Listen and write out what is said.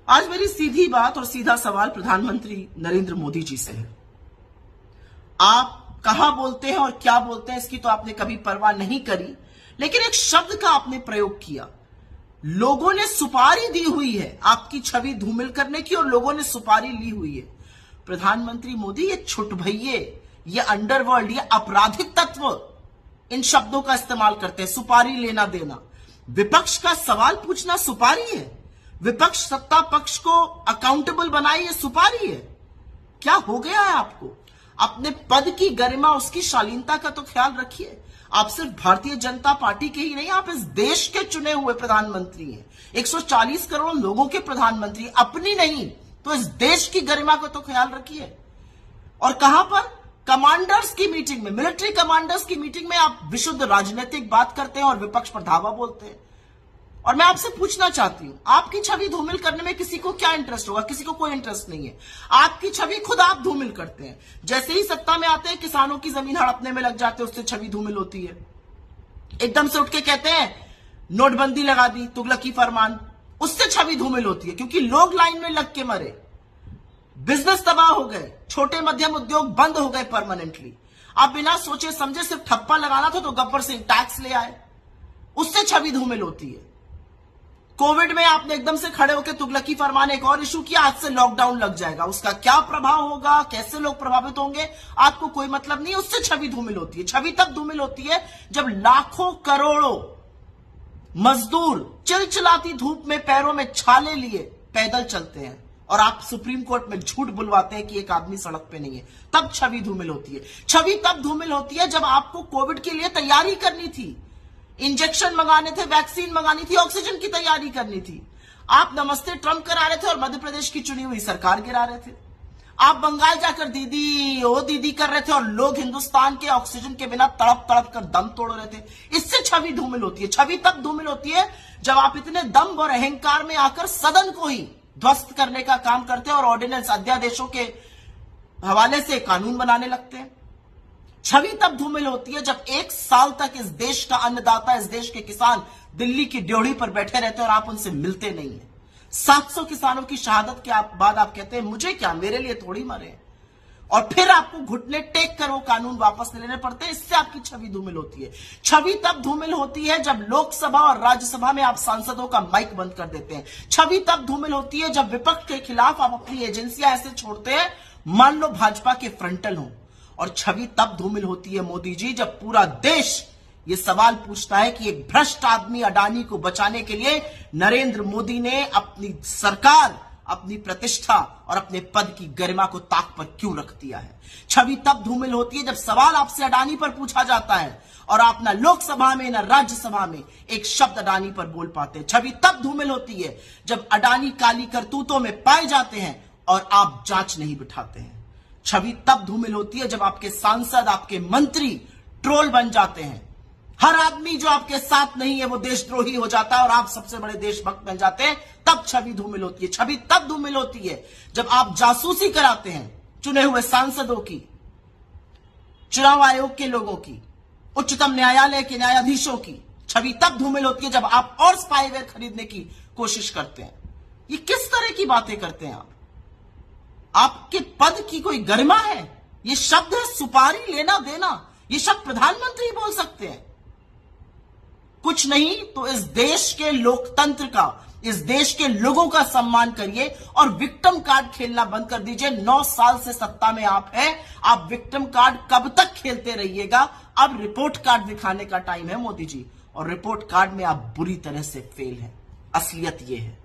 आज मेरी सीधी बात और सीधा सवाल प्रधानमंत्री नरेंद्र मोदी जी से है। आप कहां बोलते हैं और क्या बोलते हैं इसकी तो आपने कभी परवाह नहीं करी, लेकिन एक शब्द का आपने प्रयोग किया। लोगों ने सुपारी दी हुई है आपकी छवि धूमिल करने की और लोगों ने सुपारी ली हुई है। प्रधानमंत्री मोदी, ये छुटभइये, ये अंडरवर्ल्ड, ये आपराधिक तत्व इन शब्दों का इस्तेमाल करते हैं। सुपारी लेना देना, विपक्ष का सवाल पूछना सुपारी है, विपक्ष सत्ता पक्ष को अकाउंटेबल बनाए ये सुपारी है। क्या हो गया है आपको? अपने पद की गरिमा, उसकी शालीनता का तो ख्याल रखिए। आप सिर्फ भारतीय जनता पार्टी के ही नहीं, आप इस देश के चुने हुए प्रधानमंत्री हैं। 140 करोड़ लोगों के प्रधानमंत्री, अपनी नहीं तो इस देश की गरिमा को तो ख्याल रखिए। और कहां पर? कमांडर्स की मीटिंग में, मिलिट्री कमांडर्स की मीटिंग में आप विशुद्ध राजनीतिक बात करते हैं और विपक्ष पर धावा बोलते हैं। और मैं आपसे पूछना चाहती हूं, आपकी छवि धूमिल करने में किसी को क्या इंटरेस्ट होगा? किसी को कोई इंटरेस्ट नहीं है। आपकी छवि खुद आप धूमिल करते हैं। जैसे ही सत्ता में आते हैं, किसानों की जमीन हड़पने में लग जाते हैं, उससे छवि धूमिल होती है। एकदम से उठ के कहते हैं नोटबंदी लगा दी, तुगलकी फरमान, उससे छवि धूमिल होती है, क्योंकि लोग लाइन में लग के मरे, बिजनेस तबाह हो गए, छोटे मध्यम उद्योग बंद हो गए परमानेंटली। आप बिना सोचे समझे सिर्फ ठप्पा लगाना था तो गब्बर सिंह टैक्स ले आए, उससे छवि धूमिल होती है। कोविड में आपने एकदम से खड़े होकर तुगलकी फरमान एक और इशू किया, आज से लॉकडाउन लग जाएगा, उसका क्या प्रभाव होगा, कैसे लोग प्रभावित होंगे, आपको कोई मतलब नहीं, उससे छवि धूमिल होती है। छवि तब धूमिल होती है जब लाखों करोड़ों मजदूर चिलचिलाती धूप में पैरों में छाले लिए पैदल चलते हैं और आप सुप्रीम कोर्ट में झूठ बुलवाते हैं कि एक आदमी सड़क पे नहीं है, तब छवि धूमिल होती है। छवि तब धूमिल होती है जब आपको कोविड के लिए तैयारी करनी थी, इंजेक्शन मंगाने थे, वैक्सीन मंगानी थी, ऑक्सीजन की तैयारी करनी थी। आप नमस्ते ट्रंप करा रहे थे और मध्य प्रदेश की चुनी हुई सरकार गिरा रहे थे। आप बंगाल जाकर दीदी ओ दीदी कर रहे थे और लोग हिंदुस्तान के ऑक्सीजन के बिना तड़प तड़प कर दम तोड़ रहे थे। इससे छवि धूमिल होती है। छवि तब धूमिल होती है जब आप इतने दम और अहंकार में आकर सदन को ही ध्वस्त करने का काम करते हैं और ऑर्डिनेंस अध्यादेशों के हवाले से कानून बनाने लगते हैं। छवि तब धूमिल होती है जब एक साल तक इस देश का अन्नदाता, इस देश के किसान दिल्ली की ड्योढ़ी पर बैठे रहते हैं और आप उनसे मिलते नहीं है। 700 किसानों की शहादत के बाद आप कहते हैं मुझे क्या, मेरे लिए थोड़ी मरे, और फिर आपको घुटने टेक कर वो कानून वापस लेने पड़ते हैं। इससे आपकी छवि धूमिल होती है। छवि तब धूमिल होती है जब लोकसभा और राज्यसभा में आप सांसदों का माइक बंद कर देते हैं। छवि तब धूमिल होती है जब विपक्ष के खिलाफ आप अपनी एजेंसियां ऐसे छोड़ते हैं मान लो भाजपा के फ्रंटल हो। और छवि तब धूमिल होती है मोदी जी जब पूरा देश ये सवाल पूछता है कि एक भ्रष्ट आदमी अडानी को बचाने के लिए नरेंद्र मोदी ने अपनी सरकार, अपनी प्रतिष्ठा और अपने पद की गरिमा को ताक पर क्यों रख दिया है। छवि तब धूमिल होती है जब सवाल आपसे अडानी पर पूछा जाता है और आप ना लोकसभा में ना राज्यसभा में एक शब्द अडानी पर बोल पाते हैं। छवि तब धूमिल होती है जब अडानी काली करतूतों में पाए जाते हैं और आप जांच नहीं बिठाते हैं। छवि तब धूमिल होती है जब आपके सांसद, आपके मंत्री ट्रोल बन जाते हैं। हर आदमी जो आपके साथ नहीं है वो देशद्रोही हो जाता है और आप सबसे बड़े देशभक्त बन जाते हैं, तब छवि धूमिल होती है। छवि तब धूमिल होती है जब आप जासूसी कराते हैं चुने हुए सांसदों की, चुनाव आयोग के लोगों की, उच्चतम न्यायालय के न्यायाधीशों की। छवि तब धूमिल होती है जब आप और स्पाईवेयर खरीदने की कोशिश करते हैं। ये किस तरह की बातें करते हैं आप? आपके पद की कोई गरिमा है? ये शब्द है सुपारी लेना देना, ये शब्द प्रधानमंत्री बोल सकते हैं। कुछ नहीं तो इस देश के लोकतंत्र का, इस देश के लोगों का सम्मान करिए और विक्टिम कार्ड खेलना बंद कर दीजिए। 9 साल से सत्ता में आप हैं, आप विक्टिम कार्ड कब तक खेलते रहिएगा? अब रिपोर्ट कार्ड दिखाने का टाइम है मोदी जी, और रिपोर्ट कार्ड में आप बुरी तरह से फेल हैं। असलियत यह है।